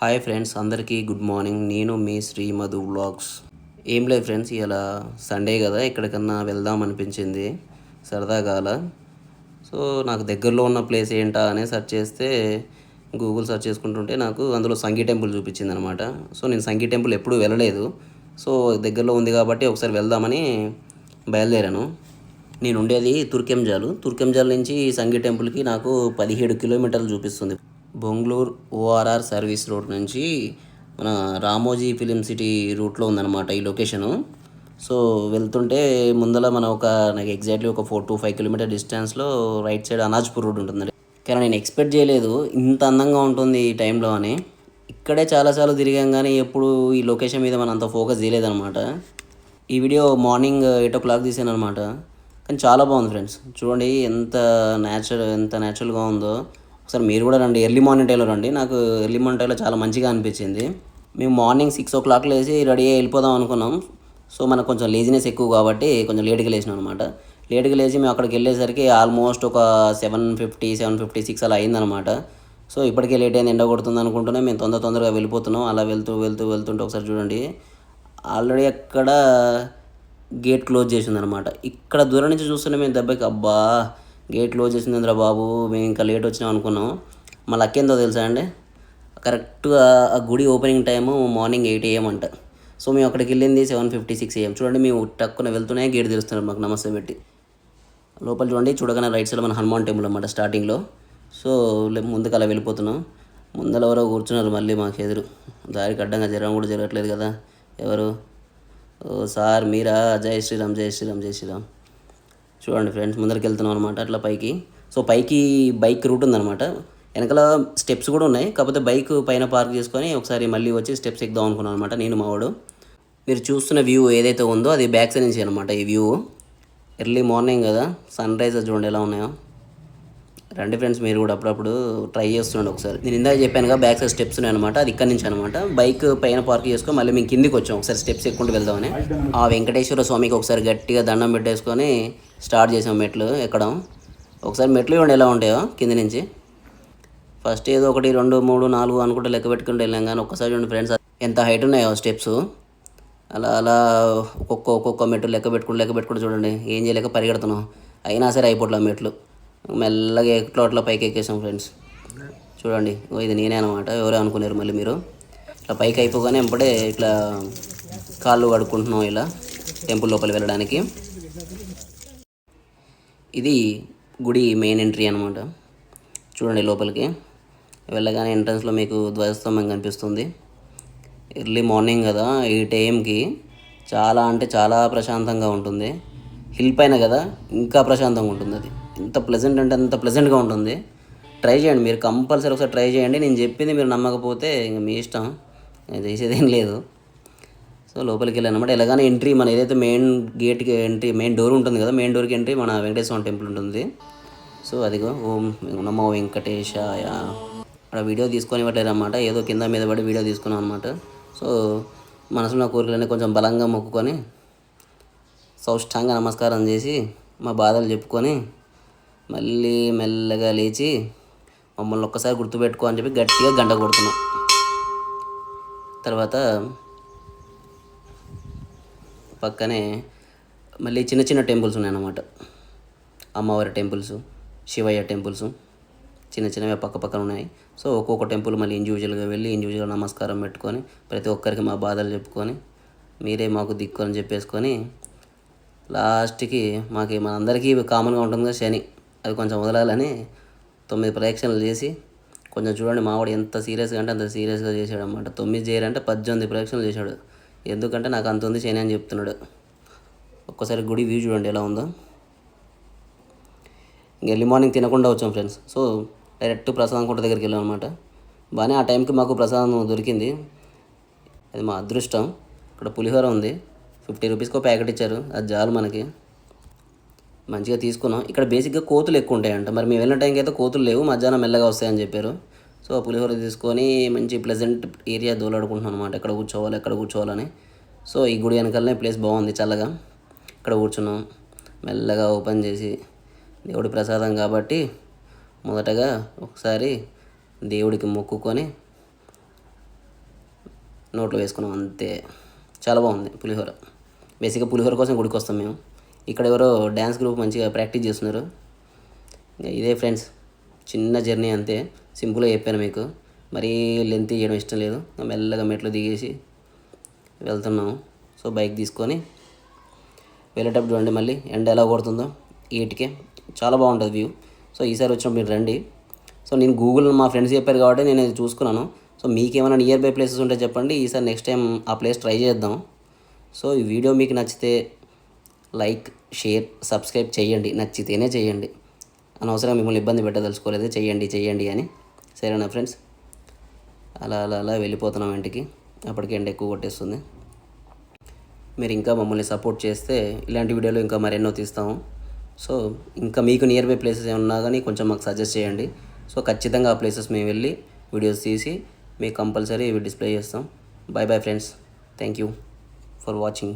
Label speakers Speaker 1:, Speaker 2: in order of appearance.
Speaker 1: Hi friends, అందరికీ good morning. నేను మీ Shri Madhu vlogs. ఏం లేదు ఫ్రెండ్స్, ఇలా సండే కదా, ఎక్కడికన్నా వెళ్దాం అనిపించింది సరదాగా అలా. సో నాకు దగ్గరలో ఉన్న ప్లేస్ ఏంటా అని సెర్చ్ చేస్తే గూగుల్ సెర్చ్ చేసుకుంటుంటే నాకు అందులో సంగీ టెంపుల్ చూపించింది అనమాట. సో నేను సంగీ టెంపుల్ ఎప్పుడూ వెళ్ళలేదు. సో దగ్గరలో ఉంది కాబట్టి ఒకసారి వెళ్దామని బయలుదేరాను. నేను ఉండేది తుర్కెంజాల్ నుంచి సంగీ టెంపుల్కి నాకు 17 కిలోమీటర్లు చూపిస్తుంది. బొంగళూరు ఓఆర్ఆర్ సర్వీస్ రోడ్ నుంచి మన రామోజీ ఫిలిం సిటీ రూట్లో ఉందన్నమాట ఈ లొకేషను. సో వెళ్తుంటే ముందర నాకు ఎగ్జాక్ట్లీ ఒక 4 to 5 కిలోమీటర్ డిస్టెన్స్లో రైట్ సైడ్ అనాజ్పూర్ రోడ్ ఉంటుందండి. కానీ నేను ఎక్స్పెక్ట్ చేయలేదు ఇంత అందంగా ఉంటుంది ఈ టైంలో అని. ఇక్కడే చాలాసార్లు తిరిగాం కానీ ఎప్పుడు ఈ లొకేషన్ మీద మనం అంత ఫోకస్ చేయలేదన్నమాట. ఈ వీడియో మార్నింగ్ 8 o'clock తీసాను అనమాట. కానీ చాలా బాగుంది ఫ్రెండ్స్, చూడండి ఎంత న్యాచురల్గా ఉందో. ఒకసారి మీరు కూడా రండి, ఎర్లీ మార్నింగ్ టైంలో రండి. నాకు ఎర్లీ మార్నింగ్ టైంలో చాలా మంచిగా అనిపించింది. మేము మార్నింగ్ 6 o'clock లేచి రెడీ అయ్యి వెళ్ళిపోదాం అనుకున్నాం. సో మనకు కొంచెం లేజినెస్ ఎక్కువ కాబట్టి కొంచెం లేట్గా లేచినాం అనమాట. లేట్గా లేచి మేము అక్కడికి వెళ్ళేసరికి ఆల్మోస్ట్ ఒక 7:50, 7:56 అలా అయిందనమాట. సో ఇప్పటికే లేట్ అయింది, ఎండ కొడుతుంది అనుకుంటూనే మేము తొందరగా వెళ్ళిపోతున్నాం. అలా వెళ్తుంటే ఒకసారి చూడండి, ఆల్రెడీ అక్కడ గేట్ క్లోజ్ చేసిందనమాట. ఇక్కడ దూరం నుంచి చూస్తుంటే మేము దెబ్బకి అబ్బా గేట్ క్లోజ్ చేసిందిరా బాబు, మేము ఇంకా లేట్ వచ్చినాం అనుకున్నాం. మా లక్ ఏందో తెలుసా అండి, కరెక్ట్గా ఆ గుడి ఓపెనింగ్ టైము మార్నింగ్ 8 AM అంట. సో మేము అక్కడికి వెళ్ళింది 7:56 AM. చూడండి మేము టక్కున వెళ్తూనే గేట్ తెరుస్తున్నారు మాకు నమస్తే పెట్టి. లోపల చూడండి, చూడగానే రైట్ సైడ్ మన హనుమాన్ టెంపుల్ అనమాట స్టార్టింగ్లో. సో ముందుకు అలా వెళ్ళిపోతున్నాం. ముందర ఎవరో కూర్చున్నారు మళ్ళీ మాకు ఎదురు. దారికి అడ్డంగా జరగడం కూడా జరగట్లేదు కదా. ఎవరు? ఓ సార్ మీరా? జై శ్రీరామ్, జై శ్రీరామ్, జై శ్రీరామ్. చూడండి ఫ్రెండ్స్, ముందరికి వెళ్తున్నాం అనమాట అట్లా పైకి. సో పైకి బైక్ రూట్ ఉందన్నమాట, వెనకాల స్టెప్స్ కూడా ఉన్నాయి. కాకపోతే బైక్ పైన పార్క్ చేసుకొని ఒకసారి మళ్ళీ వచ్చి స్టెప్స్ ఎక్కుదాం అనుకున్నాను అనమాట నేను మావాడు. మీరు చూస్తున్న వ్యూ ఏదైతే ఉందో అది బ్యాక్ సైడ్ నుంచి అనమాట. ఈ వ్యూ ఎర్లీ మార్నింగ్ కదా, సన్ రైజెస్ చూడండి ఎలా ఉన్నాయో. రండి ఫ్రెండ్స్, మీరు కూడా అప్పుడప్పుడు ట్రై చేస్తుండండి ఒకసారి. నేను ఇందాక చెప్పానుగా బ్యాక్ సైడ్ స్టెప్స్ ఉన్నాయి అనమాట, అది ఇక్కడ నుంచి అనమాట. బైక్ పైన పార్క్ చేసుకొని మళ్ళీ మేము కిందికి వచ్చాం ఒకసారి స్టెప్స్ ఎక్కుంటూ వెళ్దామని. ఆ వెంకటేశ్వర స్వామికి ఒకసారి గట్టిగా దండం పెట్టేసుకొని స్టార్ట్ చేసాం మెట్లు ఎక్కడం. ఒకసారి మెట్లు చూడండి ఎలా ఉంటాయో కింది నుంచి. ఫస్ట్ ఏదో 1, 2, 3, 4 అనుకుంటే లెక్క పెట్టుకుంటూ వెళ్ళాం. కానీ ఒక్కసారి చూడండి ఫ్రెండ్స్ ఎంత హైట్ ఉన్నాయో స్టెప్స్. అలా ఒక్కొక్క మెట్టు లెక్క పెట్టుకుంటూ చూడండి, ఏం చేయలేక పరిగెడుతున్నాం. అయినా సరే అయిపోట్లా మెట్లు. మెల్లగా అట్లా పైకి ఎక్కేసాం ఫ్రెండ్స్. చూడండి, ఇది నేనే అనమాట, ఎవరే అనుకున్నారు మళ్ళీ మీరు. ఇట్లా పైకి అయిపోగానే ఎంపడే ఇట్లా కాళ్ళు కడుక్కుంటున్నాం ఇలా టెంపుల్ లోపలికి వెళ్ళడానికి. ఇది గుడి మెయిన్ ఎంట్రీ అనమాట. చూడండి లోపలికి వెళ్ళగానే ఎంట్రన్స్లో మీకు ధ్వజస్తంభం కనిపిస్తుంది. ఎర్లీ మార్నింగ్ కదా, 8 AMకి చాలా అంటే చాలా ప్రశాంతంగా ఉంటుంది. హిల్ పైన కదా, ఇంకా ప్రశాంతంగా ఉంటుంది. అది ఎంత ప్లెజెంట్ అంటే అంత ప్లెజెంట్గా ఉంటుంది. ట్రై చేయండి మీరు, కంపల్సరీ ఒకసారి ట్రై చేయండి. నేను చెప్పింది మీరు నమ్మకపోతే ఇంక మీ ఇష్టం, నేను చేసేదేం లేదు. సో లోపలికి వెళ్ళాను అనమాట. ఎలాగానే ఎంట్రీ మన ఏదైతే మెయిన్ గేట్కి ఎంట్రీ, మెయిన్ డోర్ ఉంటుంది కదా, మెయిన్ డోర్కి ఎంట్రీ మన వెంకటేశ్వర టెంపుల్ ఉంటుంది. సో అదిగో ఓం నమో వెంకటేశాయ. అక్కడ వీడియో తీసుకొని ఇవ్వట్లేదు అనమాట, ఏదో కింద మీద పడి వీడియో తీసుకున్నాం అనమాట. సో మనసులో కోరికలన్నీ కొంచెం బలంగా మొక్కుకొని సౌష్టాంగ నమస్కారం చేసి మా బాధలు చెప్పుకొని మళ్ళీ మెల్లగా లేచి మమ్మల్ని ఒక్కసారి గుర్తుపెట్టుకో అని చెప్పి గట్టిగా గంట కొడుతున్నాం. తర్వాత పక్కనే మళ్ళీ చిన్న టెంపుల్స్ ఉన్నాయన్నమాట. అమ్మవారి టెంపుల్స్, శివయ్య టెంపుల్స్ చిన్నవి పక్కన ఉన్నాయి. సో ఒక్కొక్క టెంపుల్ మళ్ళీ ఇండివిజువల్గా వెళ్ళి ఇండివిజువల్ నమస్కారం పెట్టుకొని ప్రతి ఒక్కరికి మా బాధలు చెప్పుకొని మీరే మాకు దిక్కు అని చెప్పేసుకొని లాస్ట్కి మనందరికీ కామన్గా ఉంటుంది కదా శని, అది కొంచెం వదలాలని 9 ప్రదక్షిణలు చేసి కొంచెం చూడండి మావాడు ఎంత సీరియస్గా అంటే అంత సీరియస్గా చేశాడు అనమాట. 9 చేయాలంటే 18 ప్రదక్షిణలు చేశాడు. ఎందుకంటే నాకు అంత ఉంది శని అని చెప్తున్నాడు. ఒక్కసారి గుడి వ్యూ చూడండి ఎలా ఉందో. ఇంక ఎర్లీ మార్నింగ్ తినకుండా వచ్చాం ఫ్రెండ్స్. సో డైరెక్ట్ ప్రసాదం కోట దగ్గరికి వెళ్ళాం అనమాట. బాగానే ఆ టైంకి మాకు ప్రసాదం దొరికింది, అది మా అదృష్టం. ఇక్కడ పులిహోర ఉంది, 50 రూపీస్కి ప్యాకెట్ ఇచ్చారు, అది చాలు మనకి. మంచిగా తీసుకున్నాం. ఇక్కడ బేసిక్గా కోతులు ఎక్కువ ఉంటాయంట, మరి మేము వెళ్ళిన టైంకి అయితే కోతులు లేవు, మధ్యాహ్నం మెల్లగా వస్తాయని చెప్పారు. సో పులిహోర తీసుకొని మంచి ప్లెజెంట్ ఏరియా దోలాడుకుంటున్నాం అనమాట, ఎక్కడ కూర్చోవాలని. సో ఈ గుడి వెనకాలనే ప్లేస్ బాగుంది చల్లగా, ఇక్కడ కూర్చున్నాం. మెల్లగా ఓపెన్ చేసి దేవుడి ప్రసాదం కాబట్టి మొదటగా ఒకసారి దేవుడికి మొక్కుకొని నోట్లో వేసుకున్నాం అంతే. చాలా బాగుంది పులిహోర. బేసిక్గా పులిహోర కోసం గుడికి వస్తాం మేము. ఇక్కడ ఎవరో డ్యాన్స్ గ్రూప్ మంచిగా ప్రాక్టీస్ చేస్తున్నారు. ఇదే ఫ్రెండ్స్, చిన్న జర్నీ అంతే. సింపుల్గా చెప్పాను మీకు, మరీ లెంత్ చేయడం ఇష్టం లేదు. మెల్లగా మెట్లు దిగేసి వెళ్తున్నాము. సో బైక్ తీసుకొని వెళ్ళేటప్పుడు చూడండి మళ్ళీ ఎండ ఎలా కొడుతుందో ఈటికే, చాలా బాగుంటుంది వ్యూ. సో ఈసారి వచ్చినప్పుడు మీరు రండి. సో నేను గూగుల్ మా ఫ్రెండ్స్ చెప్పారు కాబట్టి నేను ఇది చూసుకున్నాను. సో మీకేమైనా నియర్ బై ప్లేసెస్ ఉంటే చెప్పండి, ఈసారి నెక్స్ట్ టైం ఆ ప్లేస్ ట్రై చేద్దాం. సో ఈ వీడియో మీకు నచ్చితే లైక్, షేర్, సబ్స్క్రైబ్ చేయండి. నచ్చితేనే చేయండి, అనవసరంగా మిమ్మల్ని ఇబ్బంది పెట్టదలుచుకోలేదు. చెయ్యండి అని. సరేనా ఫ్రెండ్స్, అలా అలా అలా వెళ్ళిపోతున్నాం ఇంటికి. అప్పటికి ఎండ ఎక్కువ కొట్టేస్తుంది. మీరు ఇంకా మమ్మల్ని సపోర్ట్ చేస్తే ఇలాంటి వీడియోలు ఇంకా మరెన్నో తీస్తాము. సో ఇంకా మీకు నియర్ బై ప్లేసెస్ ఏమన్నా ఉన్నా కానీ కొంచెం మాకు సజెస్ట్ చేయండి. సో ఖచ్చితంగా ఆ ప్లేసెస్ మేము వెళ్ళి వీడియోస్ తీసి మీకు కంపల్సరీ ఇవి డిస్ప్లే చేస్తాం. Bye bye friends, thank you for watching.